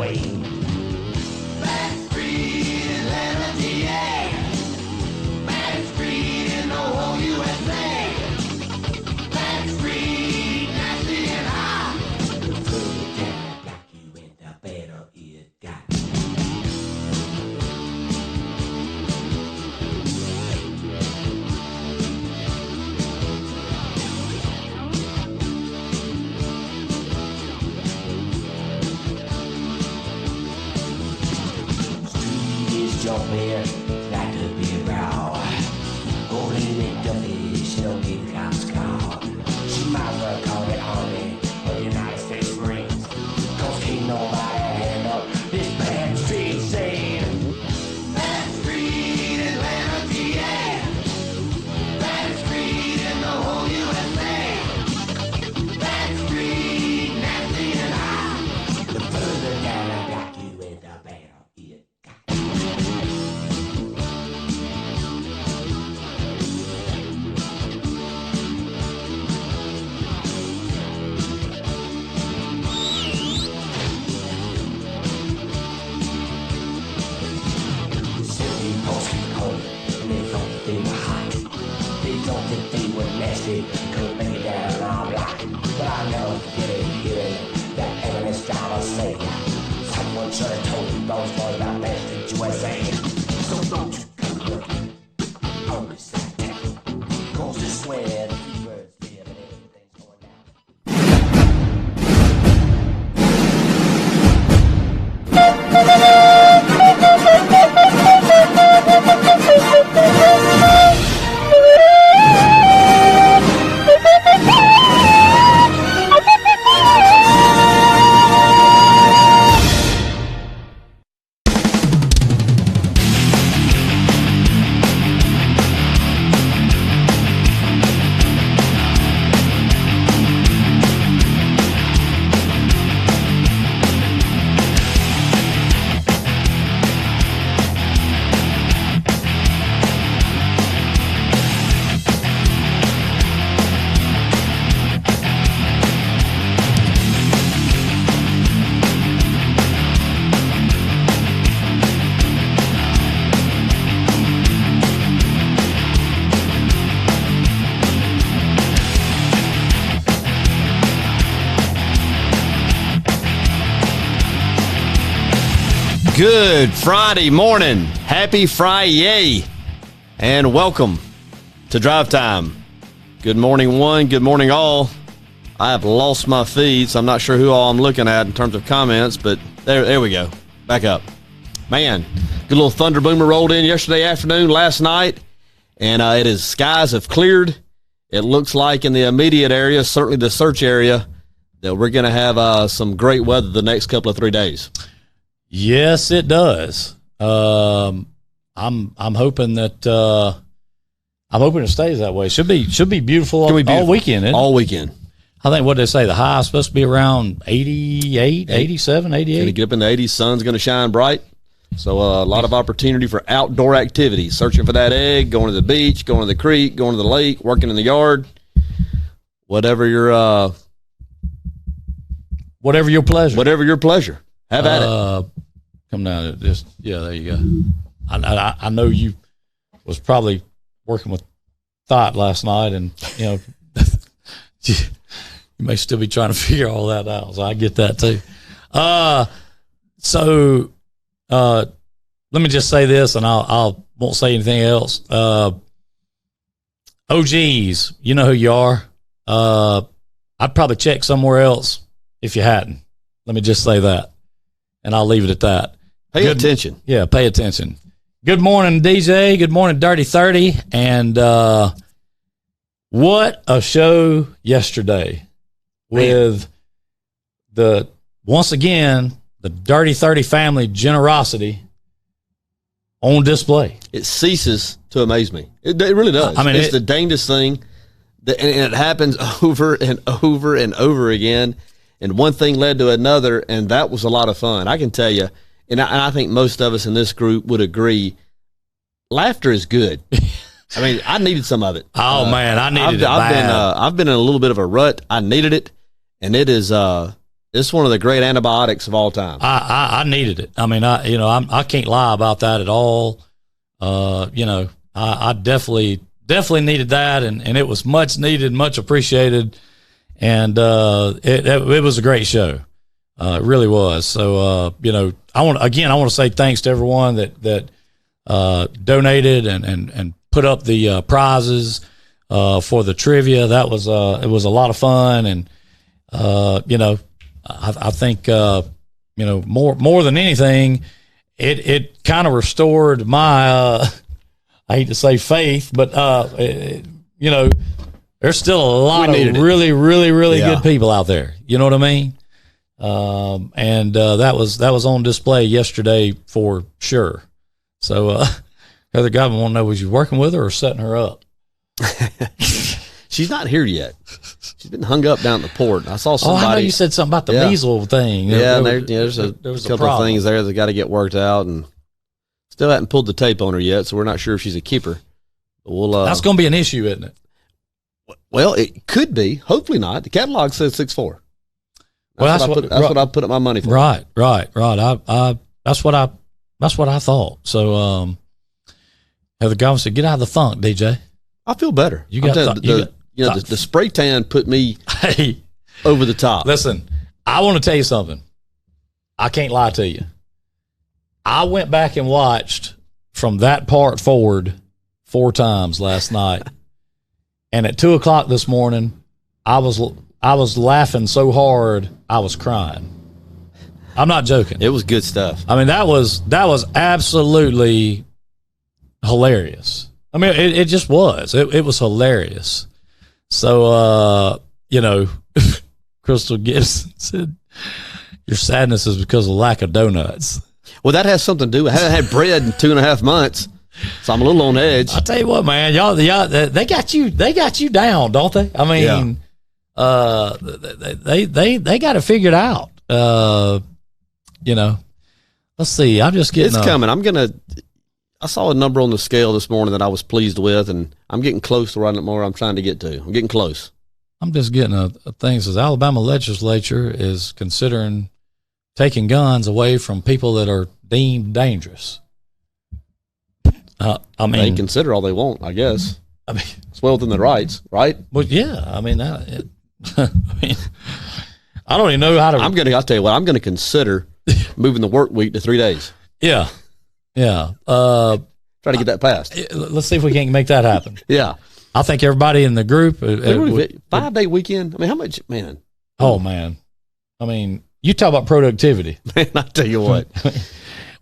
way. Back Street, Atlanta, GA. Back Street in the whole USA. Back Street, nasty and hot. The further down I got you in, the better it got. Jumping, got to be raw. Only the dummy, she don't need the cops call. She might as well call the Army or the United States Marines. Cause ain't nobody hand up this bad street scene. Bad Street, Atlanta, GA. Bad Street in the whole USA. Bad Street, nasty and hot. The further down I got you in, the better it got. Could make it down our block, but I never get it hearing that evidence driver say someone should have told you those stories about Bad Street USA. So don't you come looking on this side, cause I swear the few words live and everything's going down. Good Friday morning. Happy Friday. And welcome to Drive Time. Good morning, one. Good morning, all. I have lost my feed, so I'm not sure who all I'm looking at in terms of comments, but there we go. Back up. Man, good little thunder boomer rolled in yesterday afternoon, last night, and skies have cleared. It looks like in the immediate area, certainly the search area, that we're going to have some great weather the next couple of 3 days. Yes, it does. I'm hoping that it stays that way. Should be beautiful all weekend. All weekend. I think what they say, the high is supposed to be around 88, 87, 88. Going to get up in the 80s. Sun's going to shine bright. So a lot of opportunity for outdoor activities, searching for that egg, going to the beach, going to the creek, going to the lake, working in the yard, whatever your pleasure. Have at it. Come down. There you go. I know you was probably working with Thought last night, and you may still be trying to figure all that out. So I get that too. So let me just say this, and I'll won't say anything else. OGs, you know who you are. I'd probably check somewhere else if you hadn't. Let me just say that, and I'll leave it at that. Pay attention. Yeah, pay attention. Good morning, DJ. Good morning, Dirty 30. And what a show yesterday with once again, the Dirty 30 family generosity on display. It ceases to amaze me. It really does. I mean, it's the dangest thing, and it happens over and over and over again. And one thing led to another, and that was a lot of fun. I can tell you, and I think most of us in this group would agree, laughter is good. I mean, I needed some of it. Oh, man, I needed it bad. I've been in a little bit of a rut. I needed it, and it is It's one of the great antibiotics of all time. I needed it. I mean, I can't lie about that at all. I definitely needed that, and it was much needed, much appreciated, and it was a great show. It really was. So I want to say thanks to everyone that donated and put up the prizes for the trivia. That was it was a lot of fun, and I think more than anything, it kind of restored my I hate to say faith, but there's still a lot of really good people out there. You know what I mean? That was on display yesterday for sure. So other guy want to know, was you working with her or setting her up? She's not here yet. She's been hung up down at the port. I saw somebody. Oh, I know you said something about the measles thing. Yeah, there's a couple of things there that got to get worked out, and still haven't pulled the tape on her yet, so we're not sure if she's a keeper. But that's going to be an issue, isn't it? Well, it could be. Hopefully not. The catalog says 6'4". That's what I put up my money for. Right. That's what I thought. So, the guy said, "Get out of the funk, DJ." I feel better. The spray tan put me over the top. Listen, I want to tell you something. I can't lie to you. I went back and watched from that part forward 4 times last night, and at 2:00 this morning, I was laughing so hard I was crying. I'm not joking. It was good stuff. I mean, that was absolutely hilarious. I mean, it just was. It was hilarious. So, Crystal Gibbs said, "Your sadness is because of lack of donuts." Well, that has something to do with it. I haven't had bread in 2.5 months, so I'm a little on edge. I tell you what, man, y'all, they got you down, don't they? I mean, they got it figured out. Let's see. I'm just getting. It's coming. I saw a number on the scale this morning that I was pleased with, and I'm getting close to where I'm trying to get to. I'm getting close. I'm just getting a thing that says Alabama legislature is considering taking guns away from people that are deemed dangerous. I mean, they can consider all they want, I guess. I mean, it's well within their rights, right? Well, yeah. I mean, I don't even know how to. I'll tell you what. I'm going to consider moving the work week to 3 days. Yeah. Try to get that passed. Let's see if we can't make that happen. Yeah. I think everybody in the group. 5-day weekend. I mean, how much, man? Oh, man. I mean, you talk about productivity. Man, I tell you what.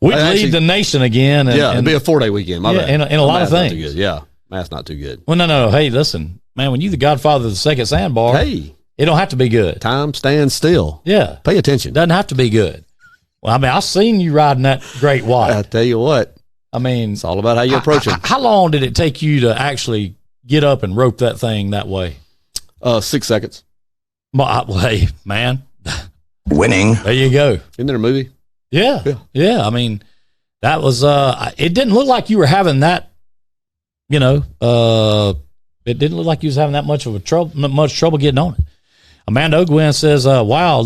We'd lead the nation again. It'd be a 4-day weekend. My bad. In a lot of things. Not too good. Yeah. Math's not too good. Well, no. Hey, listen, man, when you're the godfather of the second sandbar, it don't have to be good. Time stands still. Yeah. Pay attention. Doesn't have to be good. Well, I mean, I've seen you riding that great white. I tell you what. I mean, it's all about how you approach it. How long did it take you to actually get up and rope that thing that way? 6 seconds. Well, hey, man. Winning. There you go. Isn't there a movie? Yeah. I mean, that was, it didn't look like you were having that, it didn't look like you was having that much trouble getting on it. Amanda Ogwin says, wow,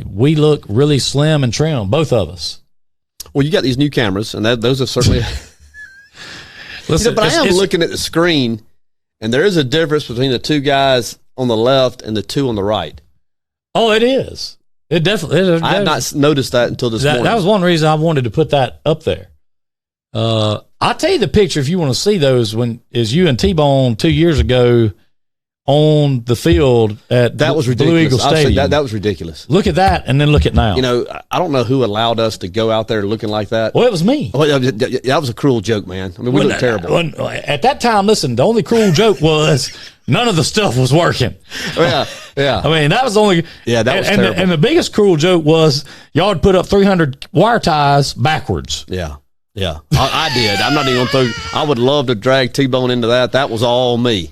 we look really slim and trim, both of us. Well, you got these new cameras, and those are certainly. Listen, but I am looking at the screen, and there is a difference between the 2 guys on the left and the 2 on the right. Oh, it is. It definitely is. I had not noticed that until this morning. That was one reason I wanted to put that up there. I'll tell you the picture if you want to see those. Is you and T-Bone 2 years ago on the field at that was ridiculous. Blue Eagle Stadium. That was ridiculous. Look at that, and then look at now. I don't know who allowed us to go out there looking like that. Well, it was me. Oh, that was a cruel joke, man. I mean, we looked terrible. At that time, listen, the only cruel joke was none of the stuff was working. Yeah. I mean, that was the only. Yeah, that was terrible. And the biggest cruel joke was y'all had put up 300 wire ties backwards. Yeah. I did. I'm not even going to throw. I would love to drag T-Bone into that. That was all me.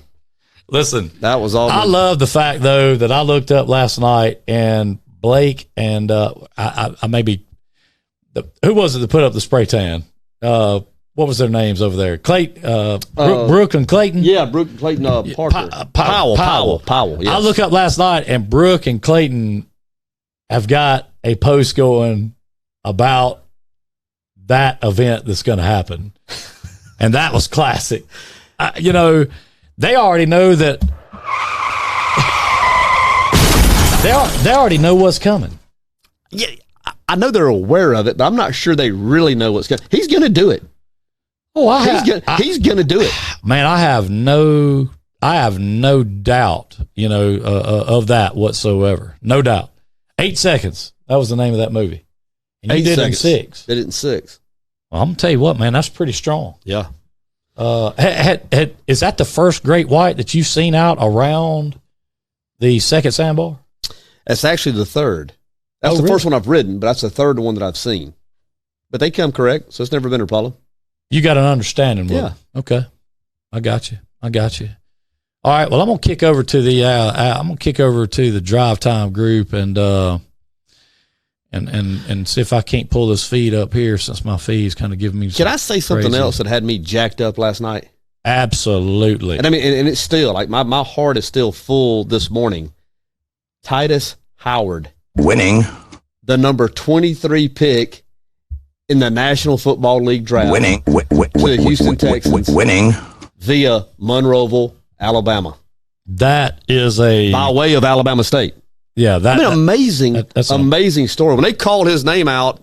Listen, that was all. I love the fact though that I looked up last night and Blake and I maybe who was it that put up the spray tan? What was their names over there? Brooke and Clayton. Yeah, Brooke and Clayton. Parker. Powell. Yeah. I looked up last night and Brooke and Clayton have got a post going about that event that's going to happen. And that was classic. You know, they already know that. They already know what's coming. Yeah, I know they're aware of it, but I'm not sure they really know what's coming. He's going to do it. Oh, he's going to do it. Man, I have no doubt, you know, of that whatsoever. No doubt. 8 seconds. That was the name of that movie. And you did it in 6. Did it in 6. Well, I'm gonna tell you what, man, that's pretty strong. Yeah. Is that the first great white that you've seen out around the second sandbar? That's actually the third. That's the first one I've ridden, but that's the third one that I've seen. But they come correct, so it's never been a problem. You got an understanding with it. Okay. I got you. All right. Well, I'm gonna kick over to the drive time group and see if I can't pull this feed up here, since my feed's kind of giving me. Can I say something else that had me jacked up last night? Absolutely. And I mean, and it's still like my heart is still full this morning. Titus Howard winning the number 23 pick in the National Football League draft, winning to the Houston Texans, winning via Monroeville, Alabama. That is by way of Alabama State. Yeah, that's amazing story. When they called his name out,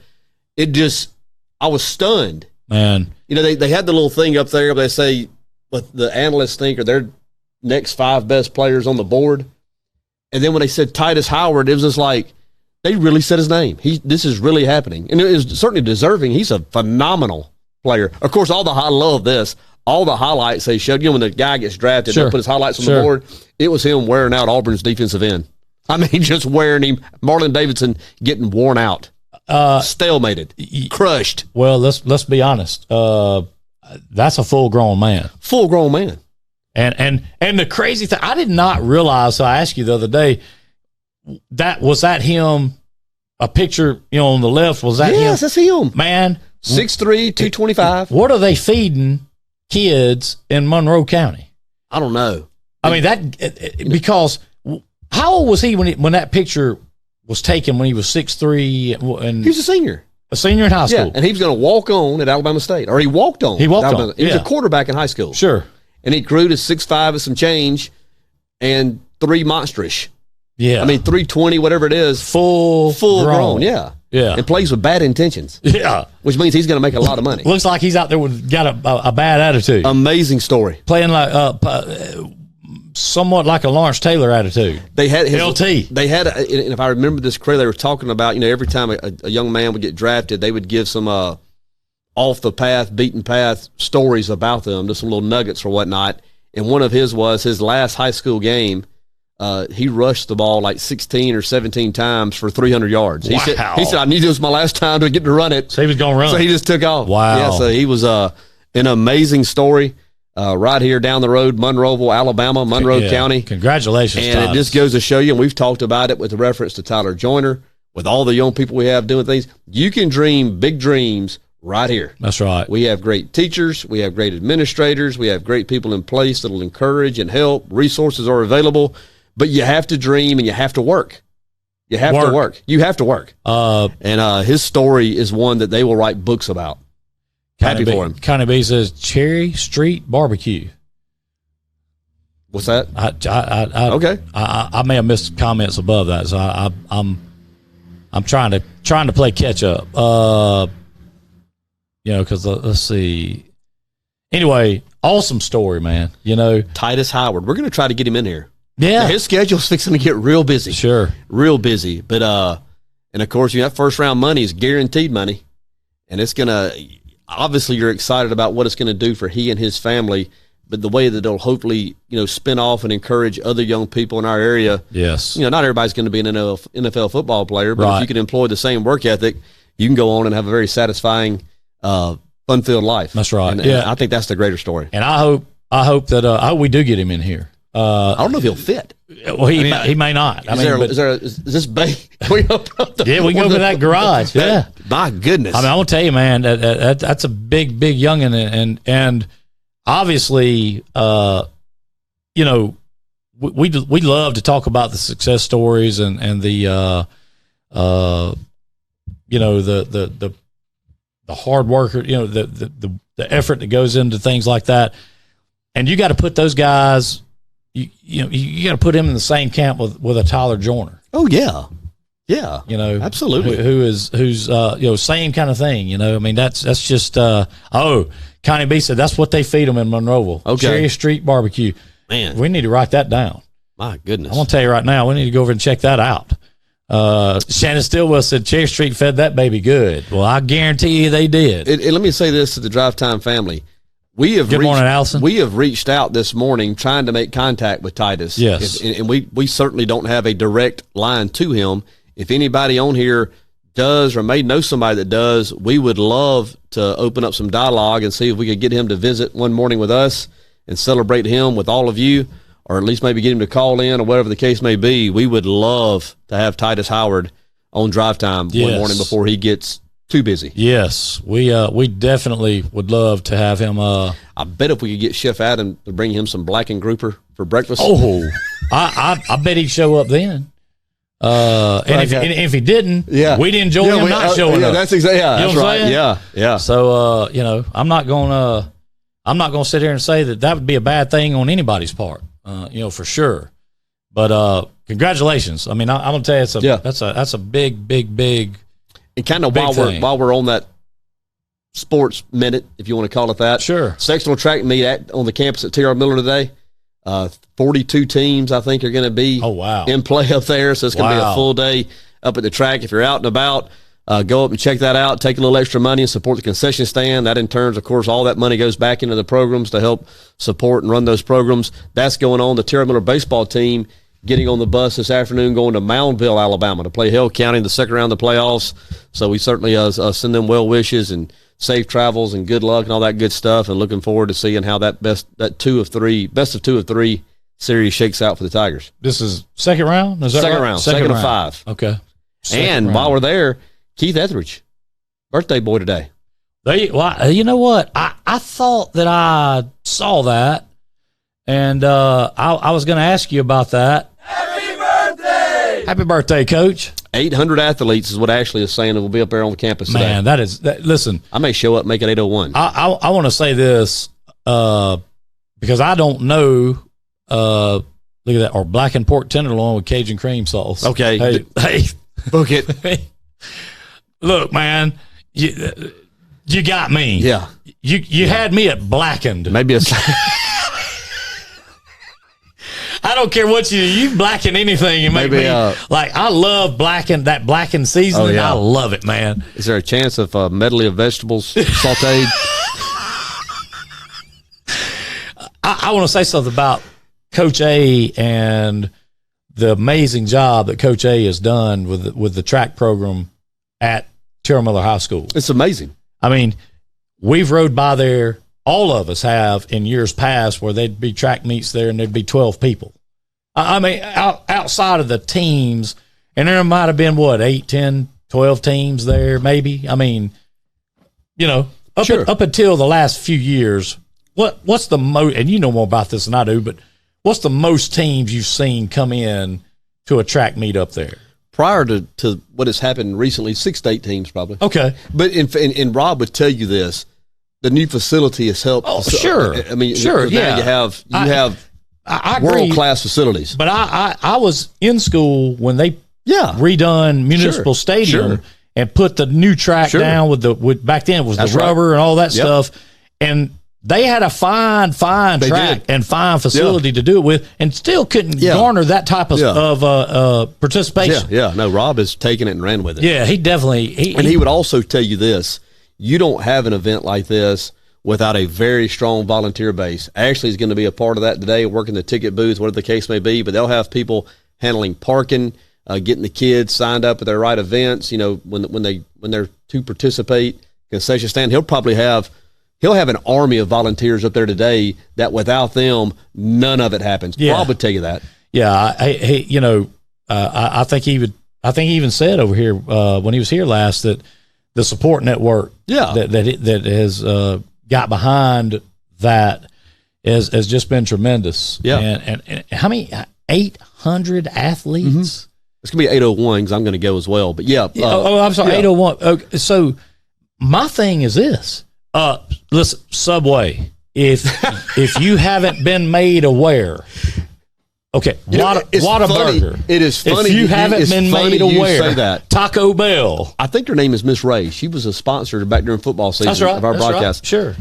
I was stunned. Man, you know, they had the little thing up there. They say what the analysts think are their next 5 best players on the board, and then when they said Titus Howard, it was just like they really said his name. This is really happening, and it is certainly deserving. He's a phenomenal player. Of course, I love this. All the highlights they showed, you know, when the guy gets drafted, they put his highlights on the board. It was him wearing out Auburn's defensive end. I mean, just wearing him. Marlon Davidson getting worn out, stalemated, crushed. Well, let's be honest. That's a full-grown man. Full-grown man. And the crazy thing, I did not realize. So I asked you the other day, that him? A picture, you know, on the left, was that him? Yes, that's him. Man, 6'3", 225. What are they feeding kids in Monroe County? I don't know. I mean, because how old was he when that picture was taken, when he was 6'3"? And he was a senior. A senior in high school. Yeah, and he was going to walk on at Alabama State. Or he walked on. He was a quarterback in high school. Sure. And he grew to 6'5" and some change and 3 monsterish. Yeah. I mean, 320, whatever it is. Full grown. Yeah. Yeah. And plays with bad intentions. Yeah. Which means he's going to make a lot of money. Looks like he's out there got a bad attitude. Amazing story. Playing like somewhat like a Lawrence Taylor attitude. They had LT. They had, and if I remember this correctly, they were talking about, you know, every time a young man would get drafted, they would give some off the path, beaten path stories about them, just some little nuggets or whatnot. And one of his was his last high school game. He rushed the ball like 16 or 17 times for 300 yards. Wow. He said, I knew this was my last time to get to run it. So he was going to run. So he just took off. Wow. Yeah, so he was an amazing story. Right here down the road, Monroeville, Alabama, Monroe County. Congratulations, And Titus. it just goes to show you, and we've talked about it with the reference to Tyler Joyner, with all the young people we have doing things. You can dream big dreams right here. That's right. We have great teachers. We have great administrators. We have great people in place that will encourage and help. Resources are available. But you have to dream and you have to work. You have to work. You have to work. And his story is one that they will write books about. Happy for him. Connie B says Cherry Street Barbecue. What's that? Okay. I may have missed comments above that, so I'm trying to play catch up. You know, because let's see. Anyway, awesome story, man. You know, Titus Howard. We're going to try to get him in here. Yeah, now, his schedule's fixing to get real busy. Sure, real busy. But and of course, you know, that first round money is guaranteed money, and it's gonna. Obviously, you're excited about what it's going to do for he and his family, but the way that it'll hopefully, you know, spin off and encourage other young people in our area. Yes, you know, not everybody's going to be an NFL football player, but if you can employ the same work ethic, you can go on and have a very satisfying, fun-filled life. That's right. And I think that's the greater story. And I hope that we do get him in here. I don't know if he'll fit. Well, he may not. Is this bay? We yeah, we can open that garage. Yeah, my goodness. I mean, I want to tell you, man, that's a big youngin, and obviously, you know, we love to talk about the success stories and the you know, the hard worker, you know, the effort that goes into things like that. And you got to put those guys, you know, you got to put him in the same camp with a Tyler Joyner. Oh yeah. Yeah. You know, absolutely. Who's you know, same kind of thing, you know. I mean, that's just Connie B said that's what they feed them in Monroeville. Okay. Cherry Street barbecue. Man, we need to write that down. My goodness. I'm gonna tell you right now, we need to go over and check that out. Shannon Stillwell said Cherry Street fed that baby good. Well, I guarantee you they did. And let me say this to the Drive Time family. Good morning, Allison. We have reached out this morning trying to make contact with Titus. Yes. And we certainly don't have a direct line to him. If anybody on here does or may know somebody that does, we would love to open up some dialogue and see if we could get him to visit one morning with us and celebrate him with all of you, or at least maybe get him to call in or whatever the case may be. We would love to have Titus Howard on Drive Time one morning before he gets too busy. Yes, we definitely would love to have him. I bet if we could get Chef Adam to bring him some blackened grouper for breakfast. Oh, I bet he'd show up then. And if he didn't, we'd enjoy him not showing up. That's exactly. Yeah, you know that's right. Saying? Yeah. So you know, I'm not gonna sit here and say that would be a bad thing on anybody's part. You know, for sure. But congratulations. I mean, I'm gonna tell you, that's a big. And kind of while we're on that sports minute, if you want to call it that, sure. Sectional track meet on the campus at T.R. Miller today. 42 teams, I think, are going to be in play up there. So it's going to be a full day up at the track. If you're out and about, go up and check that out. Take a little extra money and support the concession stand. That in turn, of course, all that money goes back into the programs to help support and run those programs. That's going on. The T.R. Miller baseball team getting on the bus this afternoon, going to Moundville, Alabama, to play Hill County in the second round of the playoffs. So we certainly send them well wishes and safe travels and good luck and all that good stuff, and looking forward to seeing how that best of two of three series shakes out for the Tigers. This is second round? Is that second right? round. Second of five. Okay. And while we're there, Keith Etheridge, birthday boy today. You know what? I thought that I saw that, and I was going to ask you about that. Happy birthday! Happy birthday, Coach. 800 athletes is what Ashley is saying, and will be up there on the campus today. Man, listen. I may show up, make it 801. I want to say this because I don't know. Look at that, or blackened pork tenderloin with Cajun cream sauce. Okay. Hey, book it. Look, man, you got me. Yeah. You had me at blackened. Maybe a I don't care what you blacken anything. You make me like, I love that blackened seasoning. I love it, man. Is there a chance of a medley of vegetables sauteed? I want to say something about Coach A and the amazing job that Coach A has done with the track program at T.R. Miller High School. It's amazing. I mean, we've rode by there. All of us have in years past where there'd be track meets there and there'd be 12 people. I mean, outside of the teams, and there might have been, 8, 10, 12 teams there, maybe. I mean, you know, up until the last few years, what's the most, and you know more about this than I do, but what's the most teams you've seen come in to a track meet up there? Prior to what has happened recently, 6 to 8 teams probably. Okay. But and Rob would tell you this, the new facility has helped. Oh, sure. I mean, sure, yeah. You have world-class facilities. But I was in school when they redone Municipal Stadium and put the new track down with back then it was the rubber and all that stuff. And they had a fine track and fine facility to do it with, and still couldn't garner that type of participation. Yeah. No, Rob has taken it and ran with it. Yeah, he definitely. He would also tell you this. You don't have an event like this without a very strong volunteer base. Ashley's going to be a part of that today, working the ticket booth, whatever the case may be, but they'll have people handling parking, getting the kids signed up at their right events, you know, when they're to participate, concession stand. He'll have an army of volunteers up there today that without them, none of it happens. Yeah. Rob would tell you that. Yeah, I think he even said over here when he was here last that the support network that has got behind that has just been tremendous. Yeah. And how many 800 athletes It's going to be 801 because I'm going to go as well. But yeah. I'm sorry, 801. Okay, so my thing is this. Listen, Subway, if you haven't been made aware, okay, Whataburger. It is funny. If you haven't been made aware, that. Taco Bell. I think her name is Miss Ray. She was a sponsor back during football season of our broadcast. Right. Sure.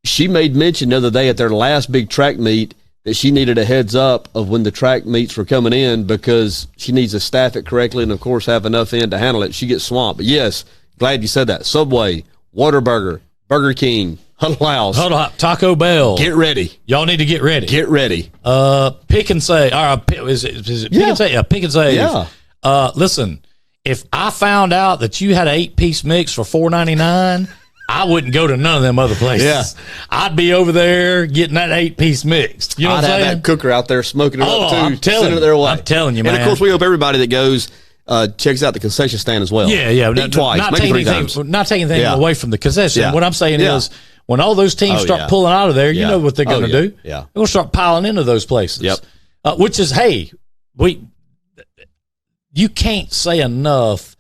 She made mention the other day at their last big track meet that she needed a heads up of when the track meets were coming in because she needs to staff it correctly and, of course, have enough in to handle it. She gets swamped. But, yes, glad you said that. Subway, Whataburger, Burger King, Huddle House. Taco Bell. Get ready. Y'all need to get ready. Get ready. Pick and Save. Is it Pick and Save? Yeah, Pick and Save. Yeah. Listen, if I found out that you had an 8-piece mix for $4.99, I wouldn't go to none of them other places. Yeah. I'd be over there getting that 8-piece mixed. You know what I'm saying? I'd have that cooker out there smoking it up, too. I'm telling you. It their way. I'm telling you, man. And, of course, we hope everybody that goes checks out the concession stand as well. Yeah. Eat twice, maybe 3 times. Not taking anything away from the concession. Yeah. What I'm saying is when all those teams start pulling out of there, you know what they're going to do. Yeah. They're going to start piling into those places. Yep. Which is, hey, you can't say enough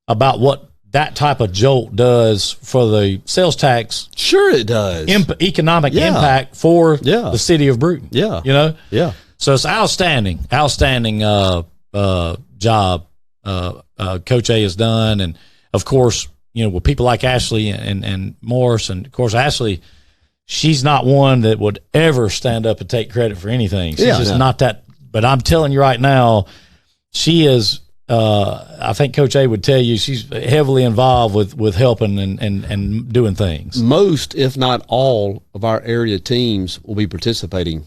about what that type of jolt does for the sales tax. Sure it does. Economic impact for the city of Brewton. Yeah. You know? Yeah. So it's outstanding job Coach A has done. And, of course, you know, with people like Ashley and Morris, and, of course, Ashley, she's not one that would ever stand up and take credit for anything. She's just not that. But I'm telling you right now, she is I think Coach A would tell you she's heavily involved with helping and doing things. Most, if not all, of our area teams will be participating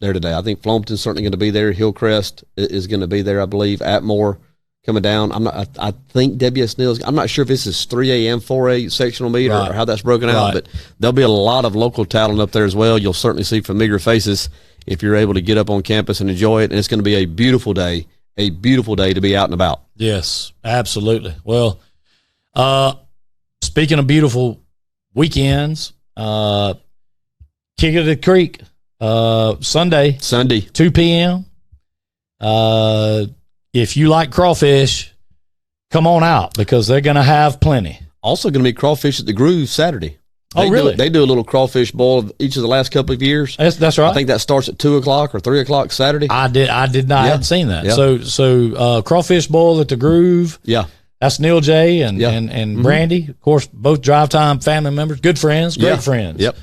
there today. I think Flompton's certainly going to be there. Hillcrest is going to be there, I believe. Atmore coming down. I think WS Neal's. I'm not sure if this is 3 a.m., 4 a.m. sectional meet or how that's broken out, but there'll be a lot of local talent up there as well. You'll certainly see familiar faces if you're able to get up on campus and enjoy it. And it's going to be a beautiful day to be out and about. Yes, absolutely. Well, speaking of beautiful weekends, Kick of the Creek, Sunday, 2 p.m. If you like crawfish, come on out because they're going to have plenty. Also going to be crawfish at the Groove Saturday. Really? They do a little crawfish boil each of the last couple of years. That's right. I think that starts at 2 o'clock or 3 o'clock Saturday. I did not. I hadn't seen that. Yeah. So crawfish boil at the Groove. Yeah. That's Neil J. and Brandy. Of course, both Drive Time family members, good friends, great friends. Yep.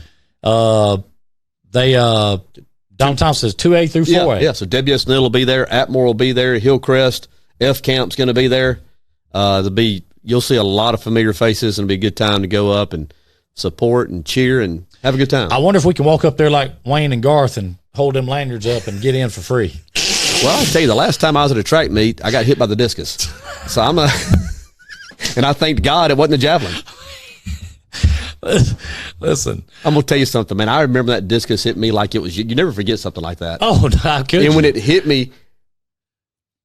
Don Thompson says 2A through 4A. Yeah. So WS Neal will be there. Atmore will be there. Hillcrest. F Camp's going to be there. You'll see a lot of familiar faces, and it'll be a good time to go up and support and cheer and have a good time. I wonder if we can walk up there like Wayne and Garth and hold them lanyards up and get in for free. Well, I'll tell you, the last time I was at a track meet, I got hit by the discus. So and I thanked God it wasn't a javelin. Listen, I'm going to tell you something, man. I remember that discus hit me like it was you. You never forget something like that. Oh, no, I couldn't. And when it hit me,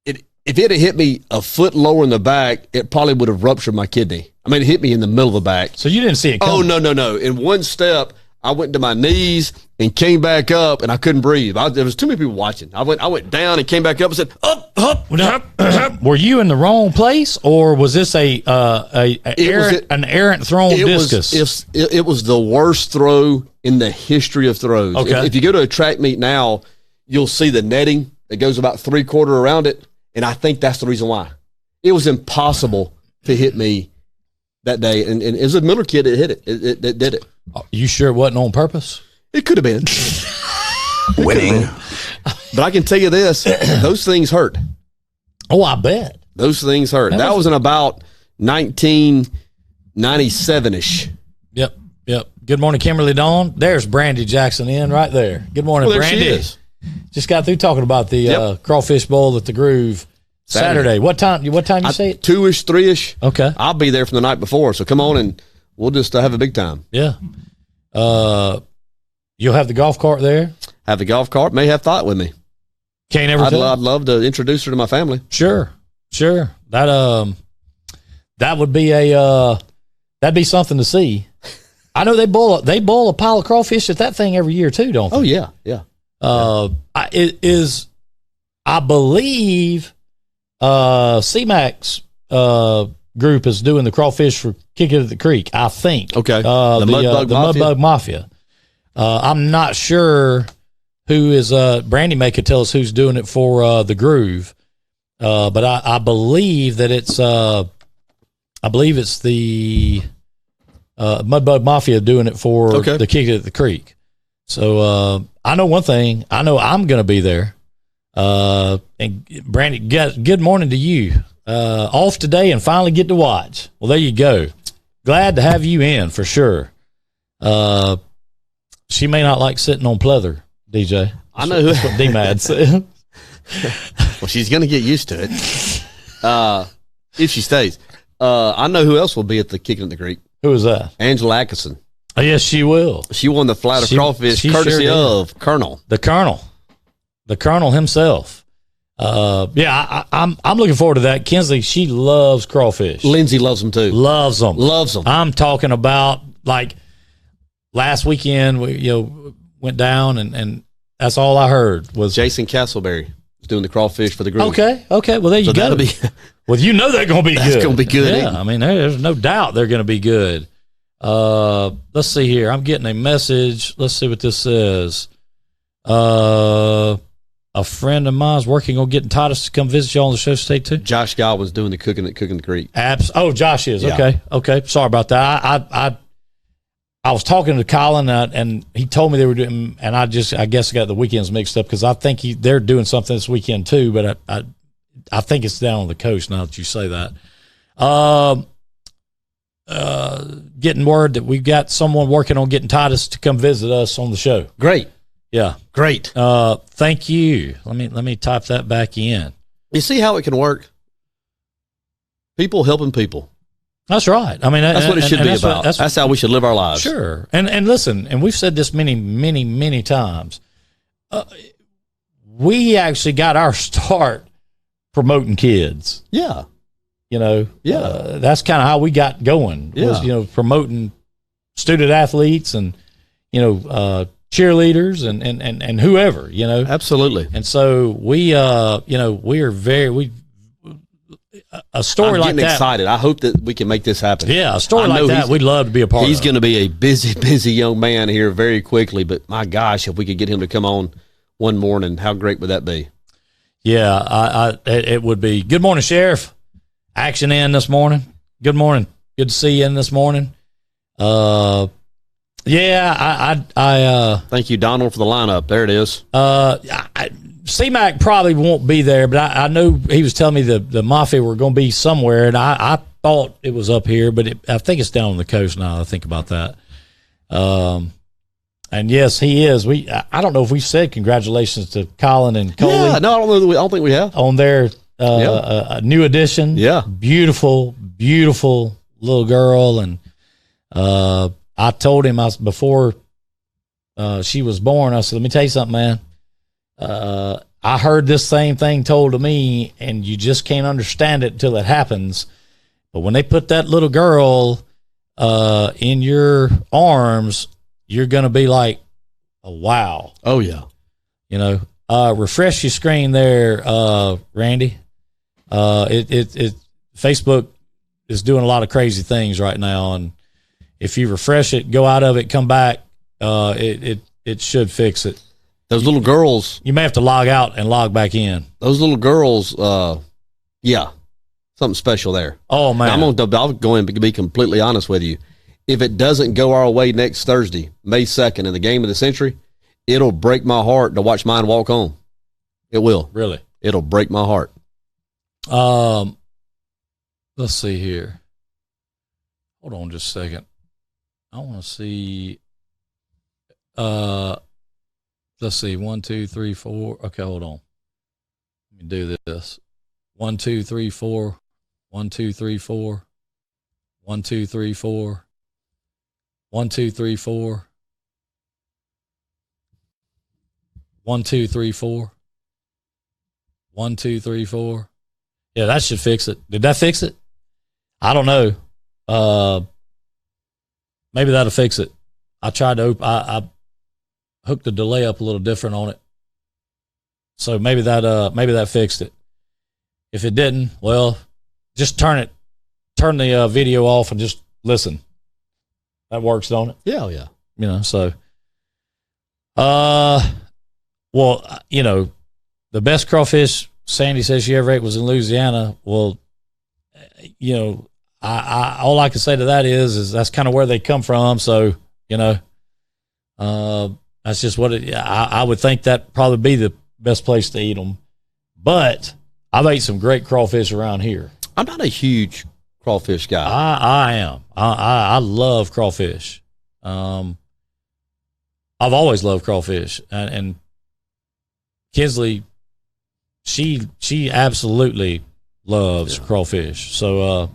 if it had hit me a foot lower in the back, it probably would have ruptured my kidney. I mean, it hit me in the middle of the back. So you didn't see it coming? Oh, no. In one step, I went to my knees and came back up, and I couldn't breathe. There was too many people watching. I went down and came back up and said, up. Were you in the wrong place, or was this an errant thrown discus? It was the worst throw in the history of throws. Okay. If you go to a track meet now, you'll see the netting that goes about 3/4 around it, and I think that's the reason why. It was impossible to hit me that day, and it was a Miller kid that hit it. It did it. You sure it wasn't on purpose? It could have been. Winning. But I can tell you this, those things hurt. Oh, I bet. Those things hurt. That was in about 1997-ish. Yep. Good morning, Kimberly Dawn. There's Brandy Jackson in right there. Good morning, Brandy. She is. Just got through talking about the crawfish bowl at the Groove Saturday. What time you say it? 2-ish, 3-ish. Okay. I'll be there from the night before, so come on and we'll just have a big time. Yeah. You'll have the golf cart there? Have the golf cart. May have thought with me. Can't ever tell. I'd love to introduce her to my family. Sure. That would be that'd be something to see. I know they boil a pile of crawfish at that thing every year too, don't they? Oh yeah. It is, I believe, C-Mac's group is doing the crawfish for Kick It at the Creek, I think. Okay. The Mudbug Mafia. I'm not sure who is Brandy may could tell us who's doing it for the Groove. But I believe that it's the Mudbug Mafia doing it for the Kick It at the Creek. So I know one thing. I know I'm going to be there. And Brandy, good morning to you. Off today and finally get to watch. Well, there you go. Glad to have you in for sure. She may not like sitting on pleather, DJ. I know that's what D-Mad said. Well, she's going to get used to it if she stays. I know who else will be at the Kicking at the Creek. Who is that? Angela Atkinson. Oh, yes, she will. She won the flat of crawfish courtesy of Colonel. The Colonel himself. I'm looking forward to that. Kinsley, she loves crawfish. Lindsay loves them too. Loves them. I'm talking about like last weekend. We went down and that's all I heard was Jason Castleberry was doing the crawfish for the group. Okay. Well, there you go. Well, you know they're going to be good. That's going to be good. Yeah, I mean, there's no doubt they're going to be good. Let's see here. I'm getting a message. Let's see what this says. A friend of mine is working on getting Titus to come visit you on the show. Stay tuned. Josh Godwin's doing the cooking the Creek. Josh is. Yeah. Okay. Sorry about that. I was talking to Colin and he told me they were doing, and I guess I got the weekends mixed up because I think they're doing something this weekend too, but I think it's down on the coast now that you say that. Getting word that we've got someone working on getting Titus to come visit us on the show. Great. Yeah. Great. Thank you. Let me type that back in. You see how it can work? People helping people. That's right. I mean, that's what it should be about. That's how we should live our lives. Sure. And listen, and we've said this many times. We actually got our start promoting kids. Yeah. That's kind of how we got going. Yeah. Was, promoting student athletes and, cheerleaders and whoever, Absolutely. And so we are a story like that. I'm excited. I hope that we can make this happen. Yeah, a story like that, we'd love to be a part of. He's going to be a busy young man here very quickly, but my gosh, if we could get him to come on one morning, how great would that be? Yeah, it would be. Good morning, Sheriff. Action in this morning. Good morning. Good to see you in this morning. I thank you, Donald, for the lineup. There it is. C-Mac probably won't be there, but I know he was telling me the Mafia were going to be somewhere, and I thought it was up here, but I think it's down on the coast now. I think about that. And yes, he is. I don't know if we've said congratulations to Colin and Coley. Yeah, no, I don't think we have. On their new addition. Yeah. Beautiful little girl. And I told him before she was born, I said, let me tell you something, man. I heard this same thing told to me, and you just can't understand it until it happens. But when they put that little girl in your arms, you're going to be like, oh, wow. Oh, yeah. Refresh your screen there, Randy. Facebook is doing a lot of crazy things right now, and if you refresh it, go out of it, come back, it should fix it. Those little girls. You may have to log out and log back in. Those little girls, something special there. Oh, man. I'll go in and be completely honest with you. If it doesn't go our way next Thursday, May 2nd, in the game of the century, it'll break my heart to watch mine walk home. It will. Really? It'll break my heart. Let's see here. Hold on just a second. I want to see. Let's see. 1, 2, 3, 4. Okay, hold on. Let me do this. 1, 2, 3, 4. 1, 2, 3, 4. 1, 2, 3, 4. 1, 2, 3, 4. 1, 2, 3, 4. 1, 2, 3, 4. Yeah, that should fix it. Did that fix it? I don't know. Maybe that'll fix it. I tried to I hooked the delay up a little different on it. So maybe that fixed it. If it didn't, well, just turn the video off and just listen. That works, don't it? Yeah, yeah. You know, so, well, you know, the best crawfish Sandy says she ever ate was in Louisiana. Well, you know, I all I can say to that is that's kind of where they come from. So, you know, that's just what I would think that probably be the best place to eat them. But I've ate some great crawfish around here. I'm not a huge crawfish guy. I am. I love crawfish. I've always loved crawfish, and Kinsley, she absolutely loves crawfish. So,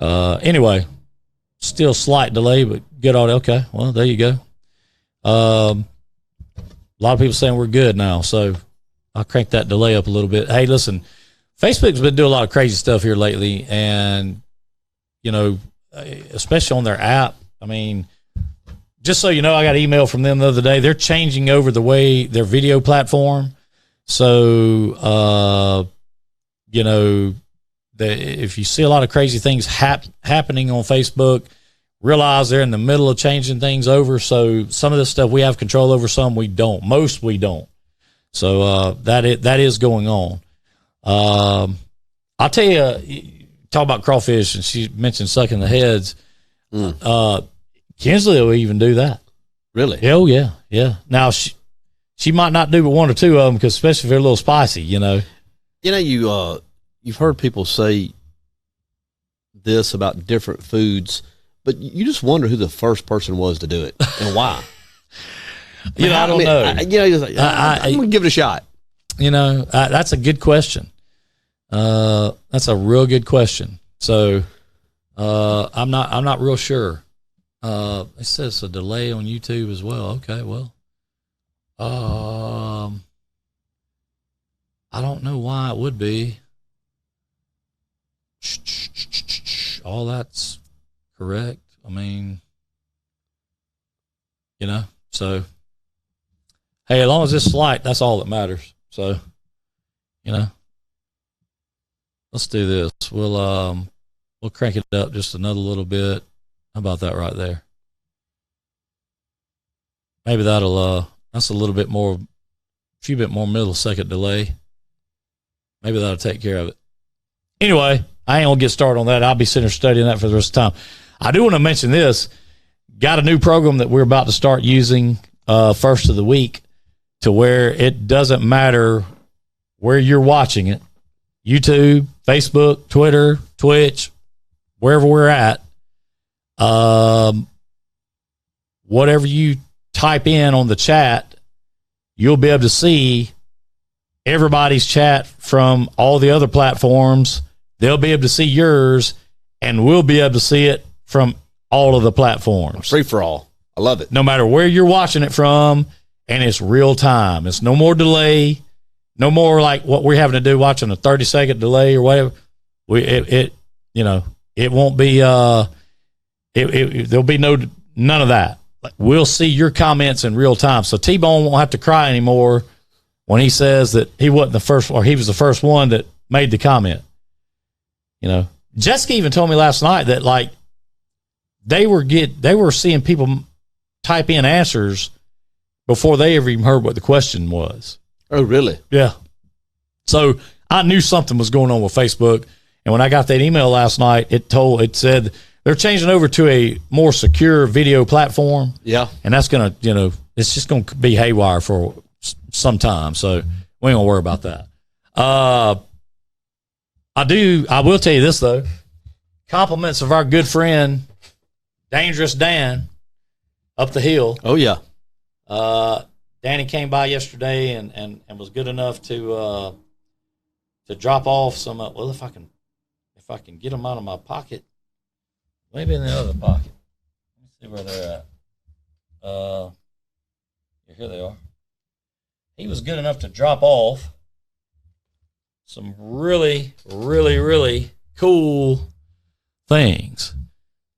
anyway, still slight delay, but good audio. Okay, well, there you go. A lot of people saying we're good now, so I'll crank that delay up a little bit. Hey, listen, Facebook's been doing a lot of crazy stuff here lately, and, you know, especially on their app. I mean, just so you know, I got an email from them the other day. They're changing over the way their video platform. So, you know, if you see a lot of crazy things happening on Facebook, realize they're in the middle of changing things over. So some of this stuff we have control over, some we don't. Most we don't. So that is going on. I'll tell you, talk about crawfish, and she mentioned sucking the heads. Kinsley will even do that. Really? Oh, yeah, yeah. Now, she might not do but one or two of them, because especially if they're a little spicy, you know. You know, you've heard people say this about different foods, but you just wonder who the first person was to do it and why. I don't know. I'm going to give it a shot. You know, that's a good question. That's a real good question. So I'm not real sure. It says a delay on YouTube as well. Okay, well, I don't know why it would be. All that's correct. I mean, you know, so hey, as long as it's slight, that's all that matters. So, you know, let's do this. We'll crank it up just another little bit. How about that right there? Maybe that's a little bit more, a few bit more millisecond delay. Maybe that'll take care of it. Anyway, I ain't gonna get started on that. I'll be sitting there studying that for the rest of the time. I do want to mention this. Got a new program that we're about to start using first of the week, to where it doesn't matter where you're watching it. YouTube, Facebook, Twitter, Twitch, wherever we're at. Whatever you type in on the chat, you'll be able to see everybody's chat from all the other platforms. They'll be able to see yours, and we'll be able to see it from all of the platforms. Free for all. I love it. No matter where you're watching it from, and it's real time. It's no more delay, no more like what we're having to do watching a 30-second delay or whatever. It won't be there'll be none of that. We'll see your comments in real time. So T-Bone won't have to cry anymore when he says that he wasn't the first, or he was the first one that made the comment. You know, Jessica even told me last night that like they were seeing people type in answers before they ever even heard what the question was. Oh, really? Yeah. So I knew something was going on with Facebook. And when I got that email last night, it said they're changing over to a more secure video platform. Yeah. And that's going to, it's just going to be haywire for some time. So we ain't going to worry about that. I will tell you this, though. Compliments of our good friend, Dangerous Dan, up the hill. Oh, yeah. Danny came by yesterday and was good enough to drop off some. Well, if I can get them out of my pocket, maybe in the other pocket. Let me see where they're at. Here they are. He was good enough to drop off some really, really, really cool things,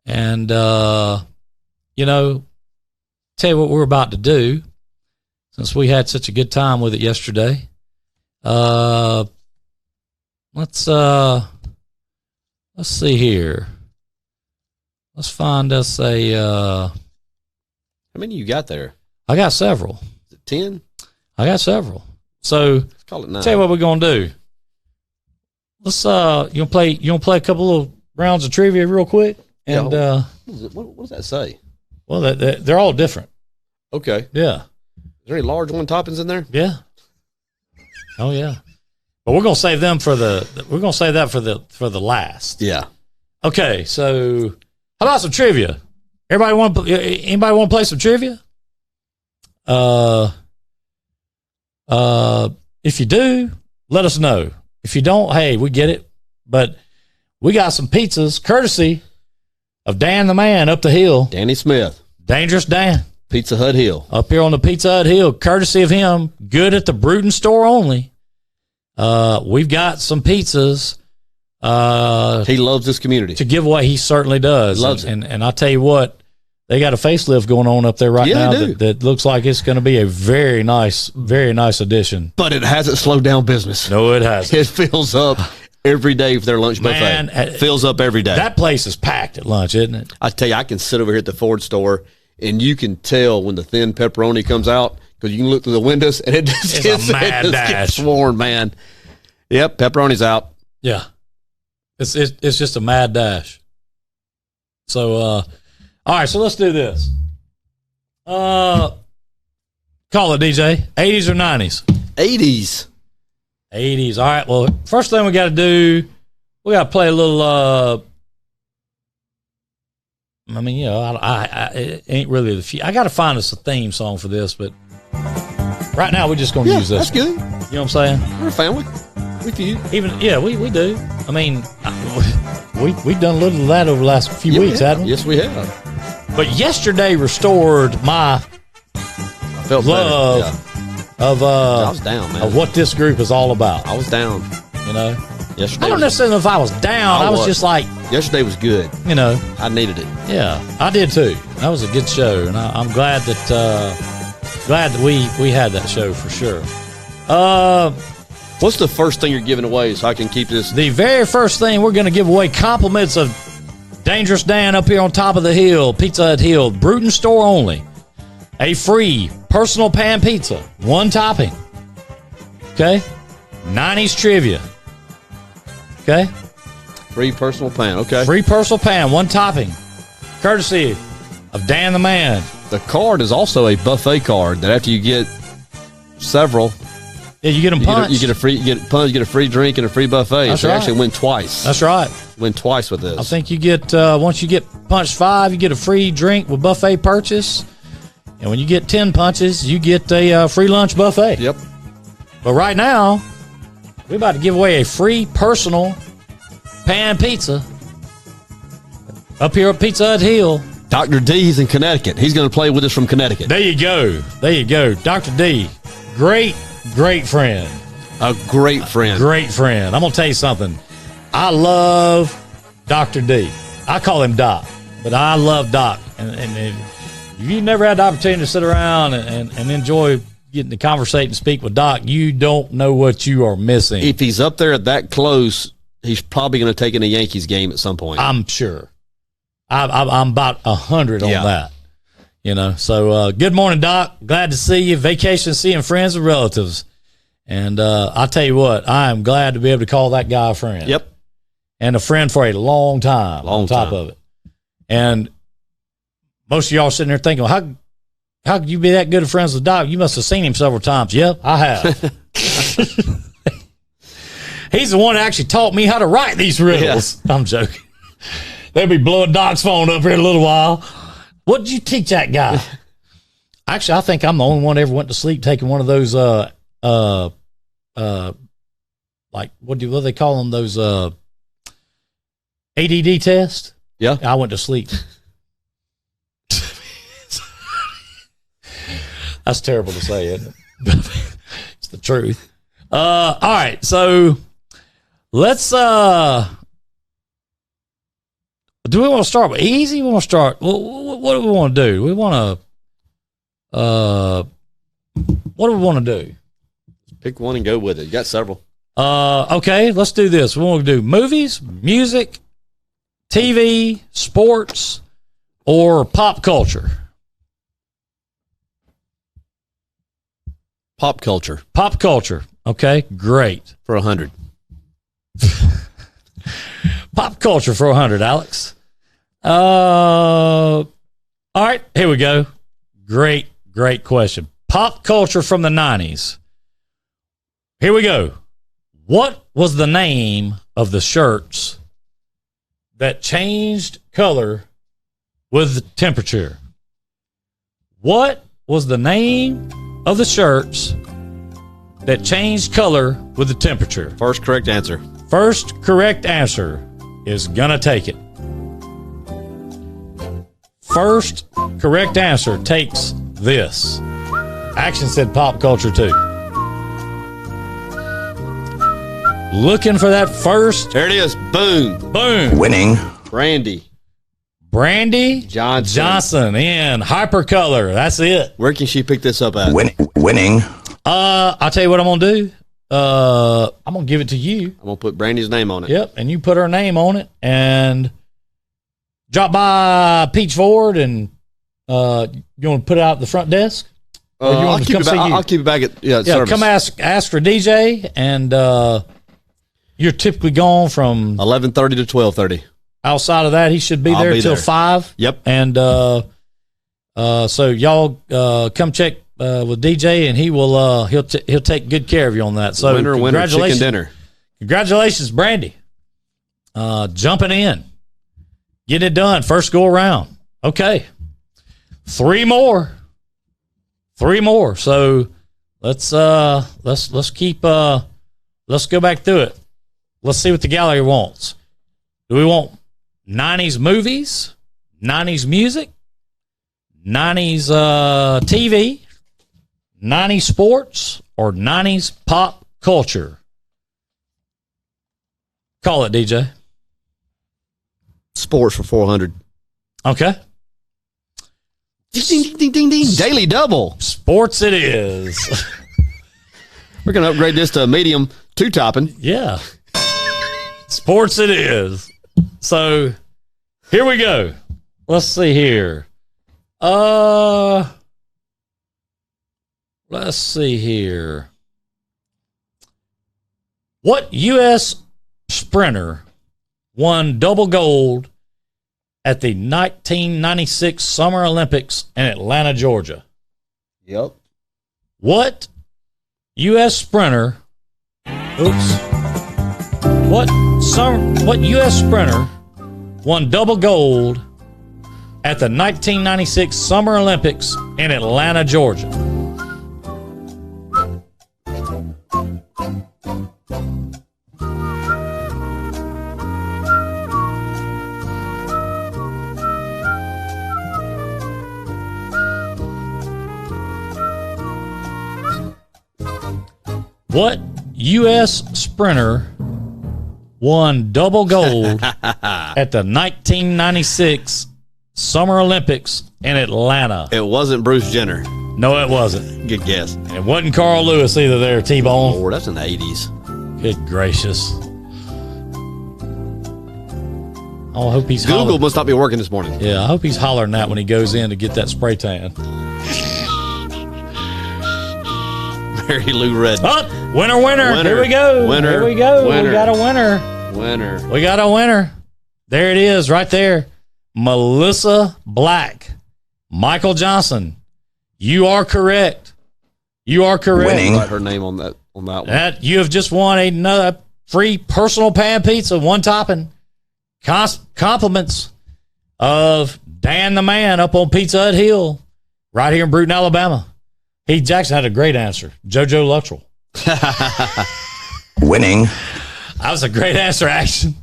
and tell you what we're about to do, since we had such a good time with it yesterday. let's see here. Let's find us a. How many you got there? I got several. Is it 10? I got several. So Let's call it 9. tell you what we're gonna do. Let's you wanna play a couple of rounds of trivia real quick, and what does that say? well, they're all different. Okay. Yeah. Is there any large one toppings in there? Yeah. Oh yeah. But we're gonna save them for the last. Yeah. Okay, so how about some trivia? Anybody want to play some trivia? If you do, let us know. If you don't, hey, we get it. But we got some pizzas courtesy of Dan the Man up the hill. Danny Smith, Dangerous Dan. Pizza Hut Hill. Up here on the Pizza Hut Hill, courtesy of him. Good at the Bruton store only. We've got some pizzas. He loves this community. To give away, he certainly does. Loves it. And I tell you what, they got a facelift going on up there right now that looks like it's going to be a very nice addition. But it hasn't slowed down business. No, it hasn't. It fills up every day for their lunch Man, buffet. Fills up every day. That place is packed at lunch, isn't it? I tell you, I can sit over here at the Ford store, and you can tell when the thin pepperoni comes out because you can look through the windows, and it just It's a mad dash. gets sworn, man. Yep, pepperoni's out. Yeah. It's just a mad dash. So, all right, so let's do this. Call it, DJ. 80s or 90s? 80s. 80s. All right, well, first thing we got to do, we got to play a little, I mean, you know, I it ain't really I got to find us a theme song for this, but right now we're just going to use this. That's good. You know what I'm saying? We're a family. With you. Even, yeah, we do. I mean, we've done a little of that over the last few weeks, haven't we? Yes, we have. But yesterday restored my love of I was down, man. of what this group is all about. I was down. You know, Yesterday I don't necessarily know if I was down. I was just like, yesterday was good. you know, I needed it. yeah, I did too. That was a good show, and I'm glad that we had that show for sure. What's the first thing you're giving away so I can keep this? The very first thing we're going to give away compliments of Dangerous Dan up here on top of the hill, Pizza Hut Hill, Bruton store only. A free personal pan pizza, one topping. Okay? 90s trivia. Okay? Free personal pan. Okay. Free personal pan, one topping. Courtesy of Dan the Man. The card is also a buffet card that after you get several, Yeah, you get them punched. you get a free drink and a free buffet. That's so you right. actually win twice. That's right. Win twice with this. I think you get, once you get punched 5, you get a free drink with buffet purchase. And when you get 10 punches, you get a free lunch buffet. Yep. But right now, we're about to give away a free personal pan pizza up here at Pizza Hut Hill. Dr. D's in Connecticut. He's going to play with us from Connecticut. There you go. There you go. Dr. D, great friend. A great friend. Great friend. I'm going to tell you something. I love Dr. D. I call him Doc, but I love Doc. And if you never had the opportunity to sit around and enjoy getting to conversate and speak with Doc, you don't know what you are missing. If he's up there that close, he's probably going to take in a Yankees game at some point. I'm sure. I'm about 100 on that. You know, so good morning, Doc. Glad to see you. Vacation, seeing friends and relatives. And I'll tell you what, I am glad to be able to call that guy a friend. Yep. And a friend for a long time on top of it. And most of y'all sitting there thinking, well, how could you be that good of friends with Doc? You must have seen him several times. Yep, I have. He's the one that actually taught me how to write these riddles. Yeah. I'm joking. They'll be blowing Doc's phone up here in a little while. What did you teach that guy? Actually, I think I'm the only one that ever went to sleep taking one of those, like, what do they call them? Those ADD tests? Yeah. I went to sleep. That's terrible to say, isn't it? It's the truth. All right, so let's do we want to start with easy? We want to start. What do we want to do? We want to. What do we want to do? Pick one and go with it. You got several. Okay, let's do this. We want to do movies, music, TV, sports, or pop culture. Pop culture Pop culture. Okay, great. for 100. Pop culture for 100, Alex. All right, here we go. Great question. Pop culture from the 90s. Here we go. What was the name of the shirts that changed color with the temperature? What was the name of the shirts that changed color with the temperature? First correct answer. First correct answer is gonna take it. First correct answer takes this. Action said pop culture too. Looking for that first. There it is. Boom. Boom. Winning. Brandy Brandy Johnson. in hypercolor. That's it. Where can she pick this up at? Winning. I'll tell you what I'm gonna do. I'm gonna give it to you. I'm going to put Brandy's name on it. Yep, and you put her name on it and drop by Peach Ford and you want to put it out at the front desk? Or you I'll want to keep come it back. see you? I'll keep it back at service. Come ask for DJ, and you're typically gone from 11:30 to 12:30. outside of that. He should be I'll there be till there. 5. Yep. And so y'all come check with DJ, and he'll take good care of you on that. So Winner, congratulations, chicken dinner. Congratulations, Brandy. Jumping in, getting it done, first go around. Okay, 3 more. So let's keep let's go back through it. Let's see what the gallery wants. Do we want 90s movies, 90s music, 90s TV, 90s sports, or 90s pop culture? Call it, DJ. Sports for 400. Okay. Ding, ding, ding, ding. Daily double. Sports it is. We're going to upgrade this to medium 2-topping. Yeah. Sports it is. So here we go. Let's see here. Let's see here. What U.S. sprinter won double gold at the 1996 Summer Olympics in Atlanta, Georgia? Yep. What U.S. sprinter? What U.S. sprinter won double gold at the 1996 Summer Olympics in Atlanta, Georgia? What U.S. sprinter won double gold at the 1996 Summer Olympics in Atlanta? It wasn't Bruce Jenner. No, it wasn't. Good guess. And it wasn't Carl Lewis either there, T-Bone. Oh, that's in the 80s. Good gracious. Oh, I hope he's Google hollering. must not be working this morning. Yeah, I hope he's hollering that when he goes in to get that spray tan. Mary Lou Red. Oh, winner. Here we go. Winner. Here we go. Winner. We got a winner. Winner. We got a winner. There it is right there. Melissa Black. Michael Johnson. You are correct. You are correct. Winning. Write her name on that one. That you have just won another free personal pan pizza, 1 topping. Compliments of Dan the Man up on Pizza Hut Hill, right here in Bruton, Alabama. Heath Jackson had a great answer. JoJo Luttrell. Winning. That was a great answer, Action.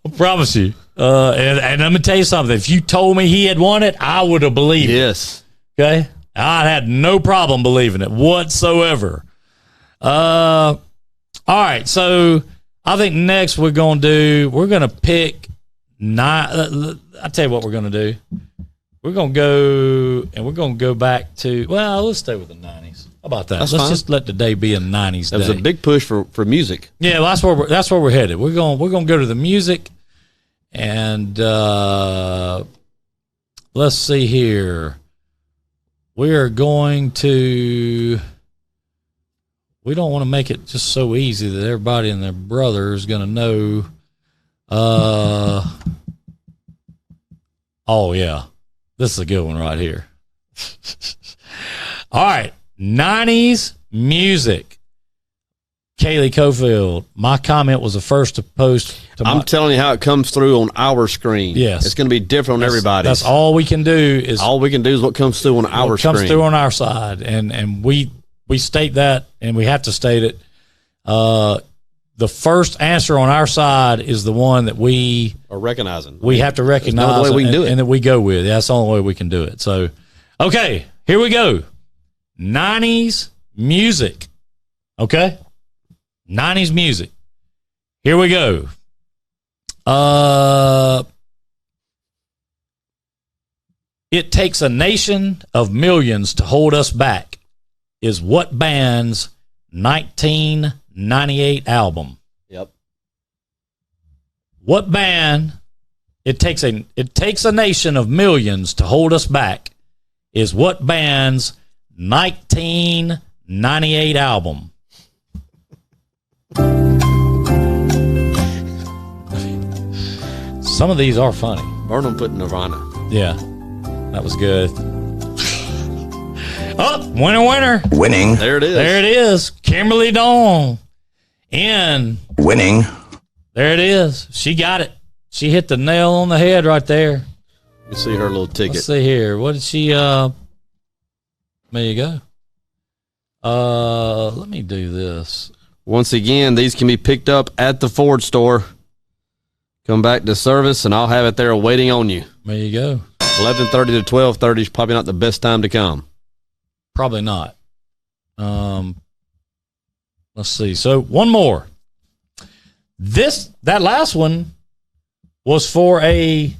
I promise you. And let me tell you something. If you told me he had won it, I would have believed Yes. it. Okay? I had no problem believing it whatsoever. All right. So I think next we're going to pick 9. I'll tell you what we're going to do. we're gonna go back to. Well, let's stay with the 90s. How about that? Let's just let the day be a 90s day. That was a big push for music. Yeah, well, that's where we're headed. We're gonna go to the music, and let's see here. We are going to. We don't want to make it just so easy that everybody and their brother is going to know. Oh, yeah. This is a good one right here. All right. 90s music. Kaylee Cofield. My comment was the first to post. I'm telling you how it comes through on our screen. Yes. It's going to be different on everybody's. That's all we can do. All we can do is what comes through on our screen. What comes through on our side. And we state that, and we have to state it. The first answer on our side is the one that we are recognizing. We have to recognize no way we can do it. And that we go with. That's the only way we can do it. So, okay, here we go. 90s music. Okay? 90s music. Here we go. It Takes a Nation of Millions to Hold Us Back is what band's 1998 album? Yep. What band? It takes a nation of millions to hold us back is what band's 1998 album? Some of these are funny. Burnham put Nirvana. Yeah, that was good. Oh, winner. Winning. There it is. There it is. Kimberly Dawn. In. Winning. There it is. She got it. She hit the nail on the head right there. You see her little ticket. Let's see here. What did she, there you go. Let me do this. Once again, these can be picked up at the Ford store. Come back to service, and I'll have it there waiting on you. There you go. 11:30 to 12:30 is probably not the best time to come. Probably not. Let's see. So one more. That last one was for a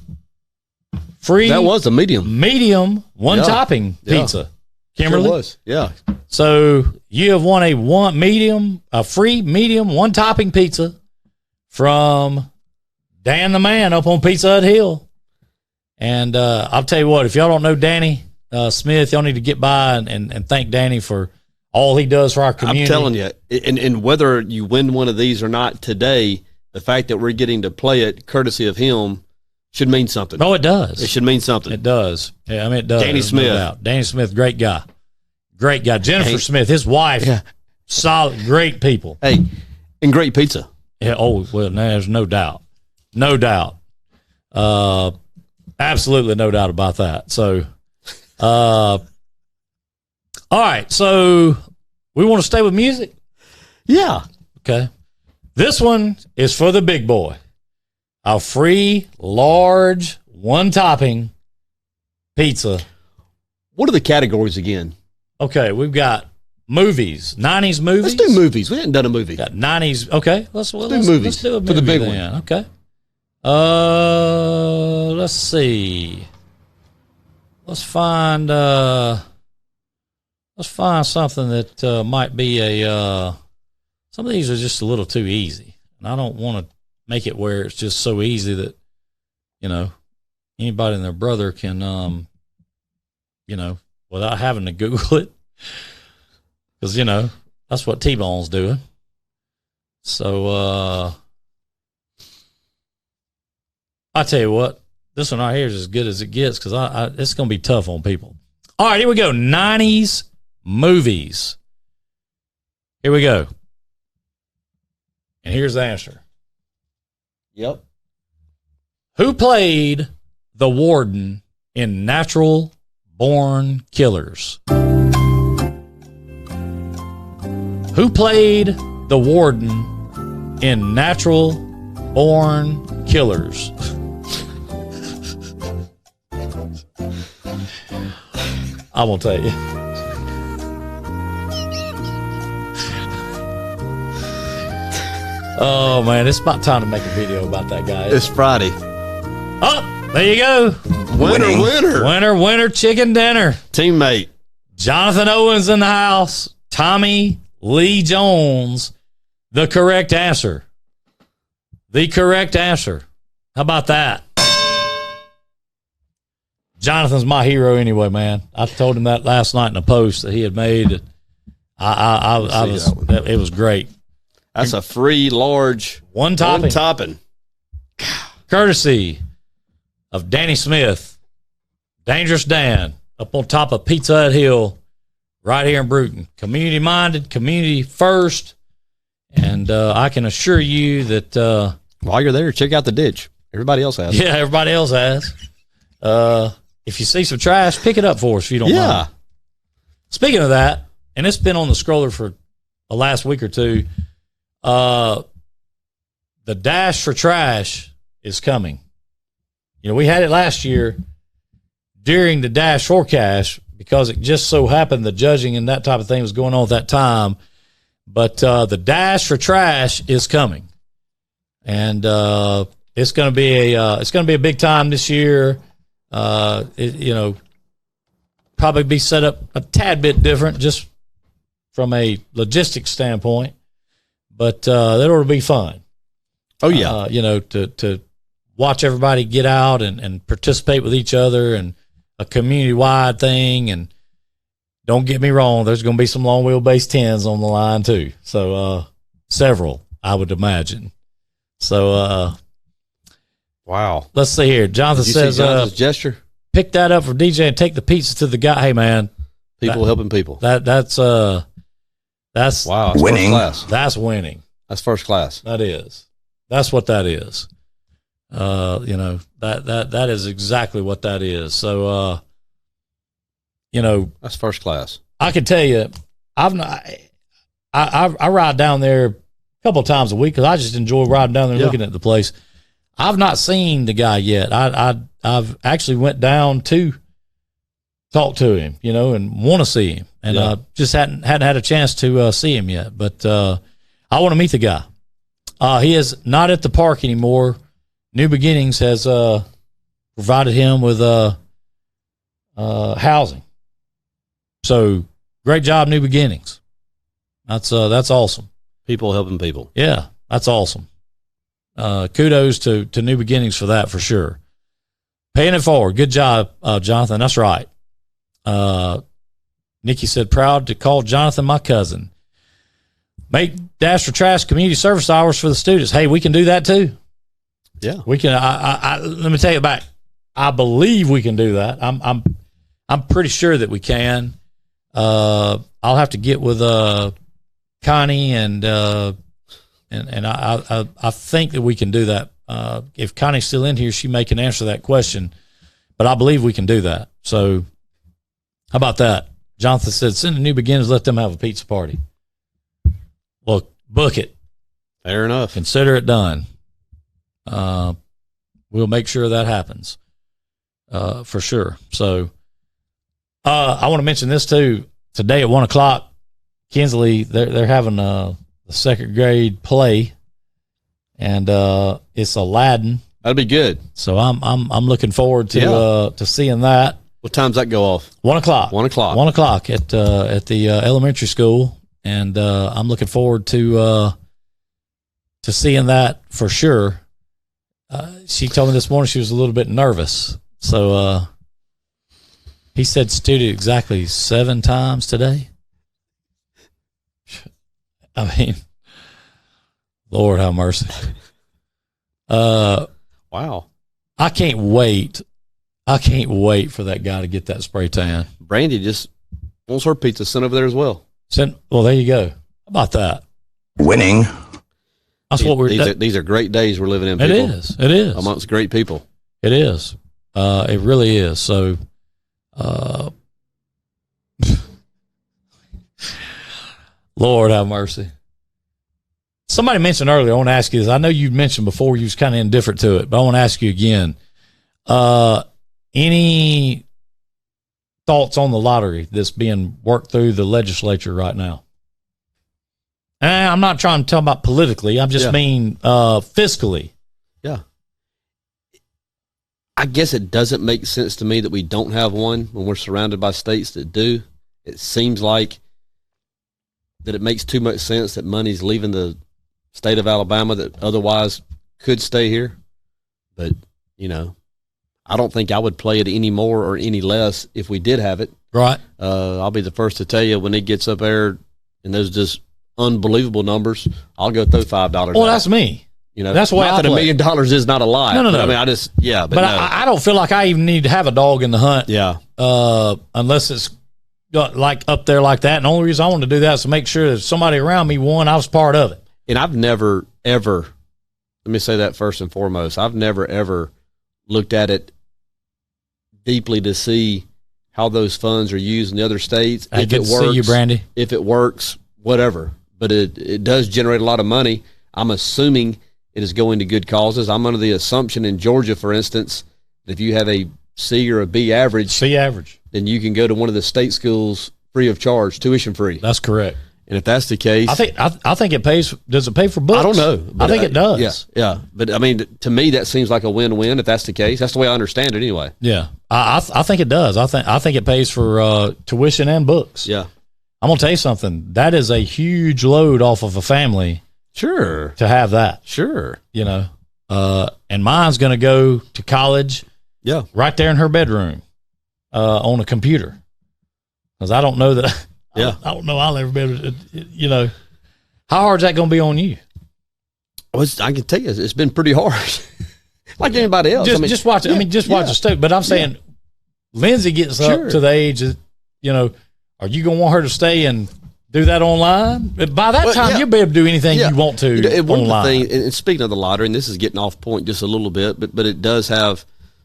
free. That was a medium one topping pizza. Kimberly? Sure was. Yeah. So you have won a free medium one topping pizza from Dan the Man up on Pizza Hut Hill. And I'll tell you what, if y'all don't know Danny Smith, y'all need to get by and thank Danny for all he does for our community. I'm telling you, and whether you win one of these or not today, the fact that we're getting to play it courtesy of him should mean something. Oh, it does. It should mean something. It does. Yeah, I mean, it does. Danny Smith. No doubt. Danny Smith, great guy. Great guy. Jennifer Smith, his wife, solid, great people. Hey, and great pizza. Yeah, oh, well, there's no doubt. No doubt. Absolutely no doubt about that. So, all right. So, we want to stay with music? Yeah. Okay. This one is for the big boy. A free, large, one-topping pizza. What are the categories again? Okay, we've got movies, 90s movies. Let's do movies. We haven't done a movie. Got 90s. Okay, let's do movies. Let's do a movie for the big then. one. Okay. Let's see. Let's find something that might be a. Some of these are just a little too easy, and I don't want to make it where it's just so easy that anybody and their brother can without having to Google it, because that's what T-Bone's doing. So I tell you what, this one right here is as good as it gets, because it's going to be tough on people. All right, here we go. 90s movies. Here we go. And here's the answer. Yep. Who played the warden in Natural Born Killers? Who played the warden in Natural Born Killers? I'm going to tell you. Oh, man, it's about time to make a video about that guy. It's Friday. Oh, there you go. Winner, chicken dinner. Teammate. Jonathan Owens in the house. Tommy Lee Jones. The correct answer. The correct answer. How about that? Jonathan's my hero anyway, man. I told him that last night in a post that he had made. It was great. That's a free large one topping. Courtesy of Danny Smith, Dangerous Dan, up on top of Pizza Hut Hill, right here in Bruton. Community minded, community first, and I can assure you that while you're there, check out the ditch. Everybody else has. Yeah, everybody else has. If you see some trash, pick it up for us if you don't mind. Speaking of that, and it's been on the scroller for the last week or two, the Dash for Trash is coming. You know, we had it last year during the Dash for Cash because it just so happened the judging and that type of thing was going on at that time. But the Dash for Trash is coming, and it's going to be a big time this year. Probably be set up a tad bit different just from a logistics standpoint, but that ought to be fun. Oh yeah. To watch everybody get out and participate with each other and a community wide thing. And don't get me wrong, there's going to be some long wheelbase 10s on the line too. So, several, I would imagine. So, wow. Let's see here. Jonathan says, gesture. Pick that up for DJ and take the pizza to the guy. Hey man, people helping people. That's wow. That's winning. First class. That's winning. That's first class. That is. That's what that is. That is exactly what that is. So, that's first class. I can tell you, I ride down there a couple of times a week because I just enjoy riding down there and looking at the place. I've not seen the guy yet. I've actually went down to talk to him, and want to see him, and just hadn't had a chance to see him yet. But I want to meet the guy. He is not at the park anymore. New Beginnings has provided him with housing. So great job, New Beginnings. That's awesome. People helping people. Yeah, that's awesome. Kudos to New Beginnings for that, for sure. Paying it forward. Good job, Jonathan. That's right. Nikki said, proud to call Jonathan my cousin. Make Dash for Trash community service hours for the students. Hey, we can do that too. Yeah, we can. Let me take it back. I believe we can do that. I'm pretty sure that we can. I'll have to get with Connie and I think that we can do that. If Connie's still in here, she may can answer that question, but I believe we can do that. So how about that? Jonathan said, send the New Beginners, let them have a pizza party. Look, book it. Fair enough. Consider it done. We'll make sure that happens for sure. So I want to mention this too. Today at 1:00, Kinsley, they're having a second grade play, and it's Aladdin. That'll be good. So I'm looking forward to seeing that. What time's that go off? 1:00. 1:00. 1:00 at the elementary school, and I'm looking forward to seeing that for sure. She told me this morning she was a little bit nervous. So he said studio exactly 7 times today. I mean, Lord have mercy. Wow. I can't wait. I can't wait for that guy to get that spray tan. Brandy just wants her pizza sent over there as well. Well, there you go. How about that? Winning. That's what these are great days we're living in. It people. is. It is. Amongst great people. It is. It really is. So, Lord have mercy. Somebody mentioned earlier, I want to ask you this. I know you mentioned before you was kind of indifferent to it, but I want to ask you again. Any thoughts on the lottery that's being worked through the legislature right now? And I'm not trying to talk about politically. I'm just mean fiscally. Yeah. I guess it doesn't make sense to me that we don't have one when we're surrounded by states that do. It seems like that it makes too much sense that money's leaving the state of Alabama that otherwise could stay here. But, you know, I don't think I would play it any more or any less if we did have it. Right. I'll be the first to tell you when it gets up there and there's just unbelievable numbers, I'll go throw $5 Well, out. that's me. You know, that's why $1 million is not a lie. No. I mean, I just, yeah. But no. I don't feel like I even need to have a dog in the hunt. Yeah. Unless it's like up there like that. And the only reason I want to do that is to make sure that if somebody around me won, I was part of it. And I've never, ever, let me say that first and foremost, I've never, ever looked at it deeply to see how those funds are used in the other states. Hey, if good it to works, see you, Brandy. If it works, whatever. But it does generate a lot of money. I'm assuming it is going to good causes. I'm under the assumption in Georgia, for instance, that if you have a C or a B average, then you can go to one of the state schools free of charge, tuition free. That's correct. And if that's the case, I think it pays. Does it pay for books? I don't know. I think it does. Yeah. But I mean, to me, that seems like a win-win. If that's the case, that's the way I understand it, anyway. Yeah, I think it does. I think it pays for tuition and books. Yeah. I'm gonna tell you something. That is a huge load off of a family. Sure. To have that. Sure. You know, and mine's gonna go to college. Yeah. Right there in her bedroom, on a computer, because I don't know that. Yeah. I don't know I'll ever be able to, you know. How hard is that going to be on you? Well, I can tell you, it's been pretty hard. Like anybody else. Just watch it. Yeah, I mean, just watch the state. But I'm saying, Lindsay gets up to the age that, you know, are you going to want her to stay and do that online? By that time, you'll be able to do anything you want to online. And speaking of the lottery, and this is getting off point just a little bit, but it does have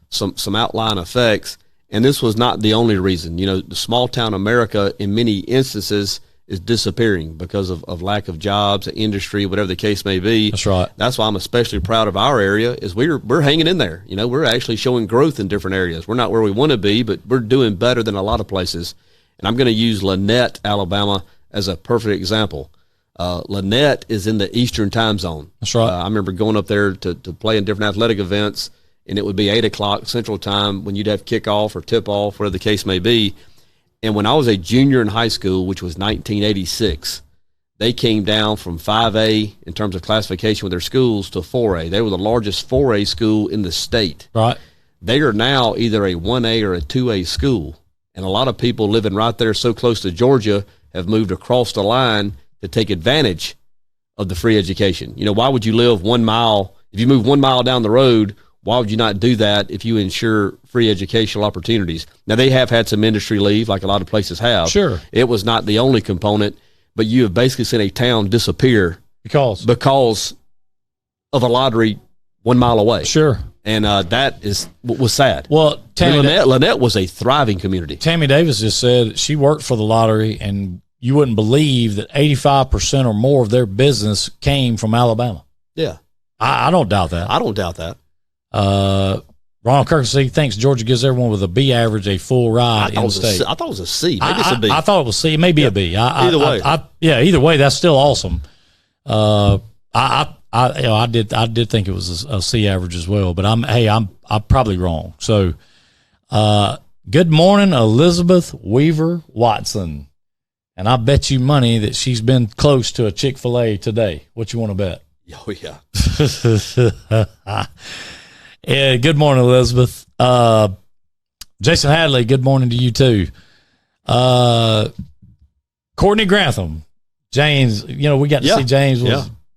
some outline effects. And this was not the only reason. You know, the small town America in many instances is disappearing because of lack of jobs, industry, whatever the case may be. That's right. That's why I'm especially proud of our area is we're hanging in there. You know, we're actually showing growth in different areas. We're not where we want to be, but we're doing better than a lot of places. And I'm going to use Lynette, Alabama, as a perfect example. Lynette is in the Eastern time zone. That's right. I remember going up there to play in different athletic events, and it would be 8 o'clock Central Time when you'd have kickoff or tip-off, whatever the case may be. And when I was a junior in high school, which was 1986, they came down from 5A in terms of classification with their schools to 4A. They were the largest 4A school in the state. Right. They are now either a 1A or a 2A school. And a lot of people living right there so close to Georgia have moved across the line to take advantage of the free education. You know, why would you live 1 mile? If you move 1 mile down the road, why would you not do that if you ensure free educational opportunities? Now, they have had some industry leave, like a lot of places have. Sure. It was not the only component, but you have basically seen a town disappear because of a lottery 1 mile away. Sure. And that was sad. Well, Lynette was a thriving community. Tammy Davis just said she worked for the lottery, and you wouldn't believe that 85% or more of their business came from Alabama. Yeah. I don't doubt that. I don't doubt that. Ronald Kirksey thinks Georgia gives everyone with a B average a full ride in the state. I thought it was a C. Maybe it's a B. I thought it was C. Maybe a B. Either way. Either way, that's still awesome. I did think it was a C average as well, but I'm probably wrong. So, good morning, Elizabeth Weaver Watson. And I bet you money that she's been close to a Chick-fil-A today. What you want to bet? Oh, yeah. Yeah, good morning, Elizabeth. Jason Hadley, good morning to you too. Courtney Grantham, James, you know, we got to see James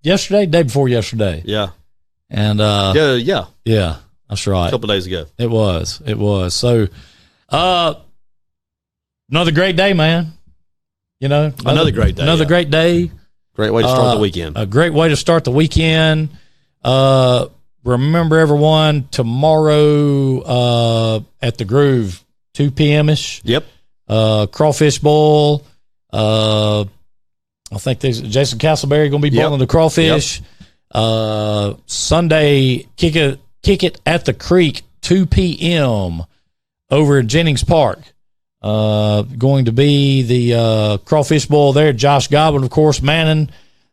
yesterday, day before yesterday. Yeah. And yeah, that's right. A couple days ago. It was. So another great day, man. You know, another great day. Another great day. Great way to start the weekend. A great way to start the weekend. Remember, everyone, tomorrow at the Groove, 2 p.m.-ish. Yep. Crawfish boil. I think Jason Castleberry going to be boiling the crawfish. Yep. Sunday, kick it at the creek, 2 p.m. over at Jennings Park. Going to be the crawfish boil there. Josh Goblin, of course, manning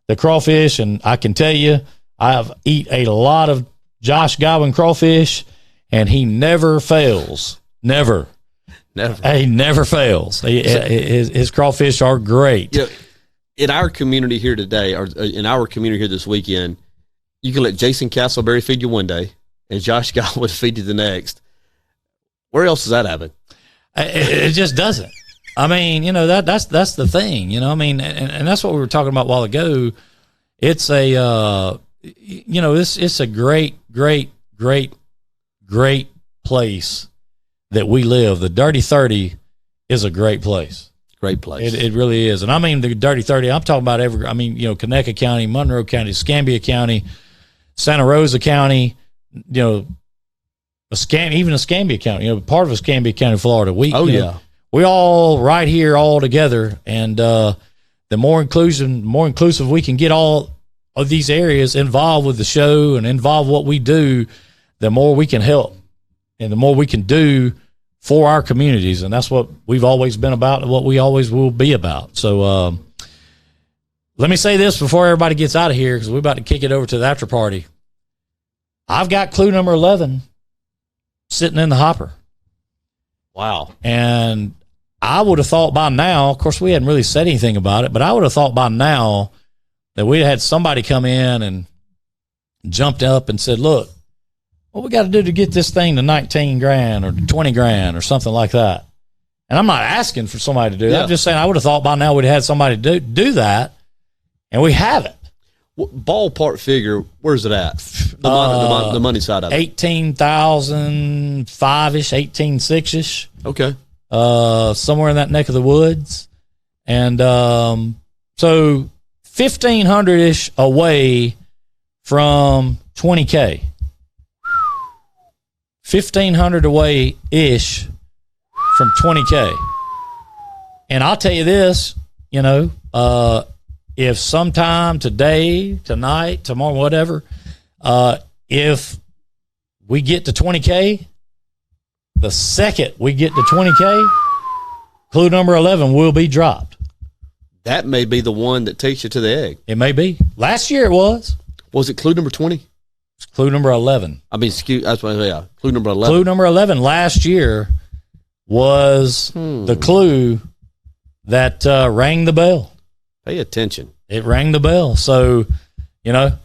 the crawfish. And I can tell you, I've eat a lot of Josh Goblin crawfish, and he never fails. Never. He never fails. His crawfish are great. You know, in our community here today, or in our community here this weekend, you can let Jason Castleberry feed you one day and Josh Godwin feed you the next. Where else does that happen? It just doesn't. I mean, you know, that's the thing, you know, I mean, and that's what we were talking about a while ago. It's a, you know, it's a great place that we live. The Dirty 30 is a great place. Great place. It really is. And I mean, the Dirty 30, I'm talking about you know, Conecuh County, Monroe County, Escambia County, Santa Rosa County, you know, even Escambia County, you know, part of Escambia County, Florida. We all right here all together. And the more inclusive we can get all of these areas involved with the show and involved what we do, the more we can help and the more we can do for our communities. And that's what we've always been about and what we always will be about. So let me say this before everybody gets out of here, because we're about to kick it over to the after party. I've got clue number 11 sitting in the hopper. Wow. And I would have thought by now, of course, we hadn't really said anything about it, but I would have thought by now that we'd had somebody come in and jumped up and said, look, what we got to do to get this thing to 19 grand or 20 grand or something like that. And I'm not asking for somebody to do that. I'm just saying I would have thought by now we'd have had somebody do that, and we haven't. Ballpark figure, where's it at? The money side of it. 18,005-ish, 18,600-ish. Okay. Somewhere in that neck of the woods. And so 1,500-ish away from 20K. 1,500 away-ish from 20K. And I'll tell you this, you know, if sometime today, tonight, tomorrow, whatever, if we get to 20K, the second we get to 20K, clue number 11 will be dropped. That may be the one that takes you to the egg. It may be. Last year it was. Was it clue number 20? It's clue number 11. I mean, that's what, yeah, clue number 11. Clue number 11 last year was the clue that rang the bell. Pay attention. It rang the bell. So, you know,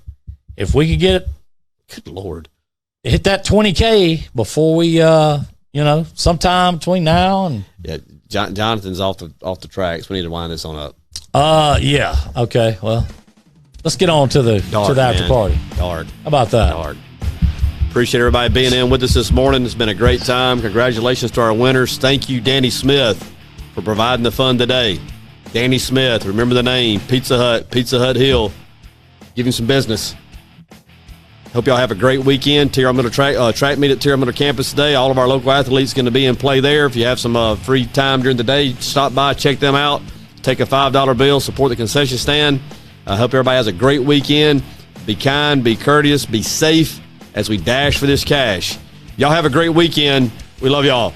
if we could get it, good Lord, hit that 20K before we, you know, sometime between now and Jonathan's off the tracks. We need to wind this on up. Yeah. Okay. Well, let's get on to the after party. Dark. How about that? Dark. Appreciate everybody being in with us this morning. It's been a great time. Congratulations to our winners. Thank you, Danny Smith, for providing the fun today. Danny Smith, remember the name, Pizza Hut Hill. Give him some business. Hope y'all have a great weekend. Tier-Miller track meet at Tier-Miller campus today. All of our local athletes going to be in play there. If you have some free time during the day, stop by, check them out. Take a $5 bill, support the concession stand. I hope everybody has a great weekend. Be kind, be courteous, be safe as we dash for this cash. Y'all have a great weekend. We love y'all.